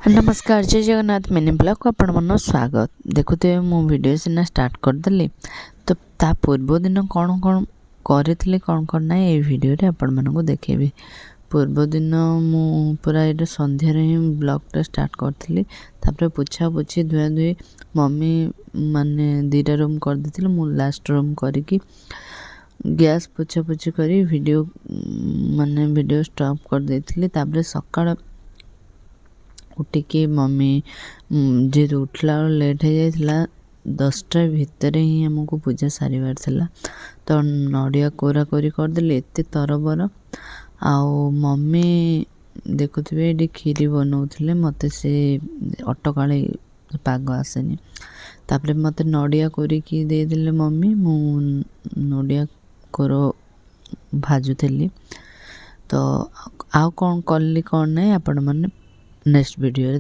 नमस्कार जय Jagannath mini blog को आपण मन स्वागत। देखुते मु वीडियो सिना स्टार्ट करदेली तो ता पूर्व दिन कौन कौन करी कौन कौन ना ये वीडियो रे आपण मन को देखेबी। पूर्व दिन मु पूरा ये संध्यार ही ब्लॉगटा स्टार्ट करी तापर पोछा पोछी धुआ धुई मम्मी माने दीटा रूम कर देथिले मु लास्ट रूम करिकी गैस पोछा पोछी करी वीडियो माने वीडियो स्टॉप कर देथिले। तापर सकाळ उठिकी मम्मी जे उठला लेट हो जाता 10टा भितर ही आमको पूजा सारिबार थिला तो नड़िया कोरा कोरी करदेली एते तरबर। आउ मम्मी देखुथिबे ये खीरी बनाउथिले मते से अटकाले पाग आसेनी तापरे मते नड़िया कोरिकी दे देले मम्मी मु नड़िया कोरो भाजुथली। तो आउ कौन कली कौन नहीं आपण माने नेक्स्ट वीडियो रे।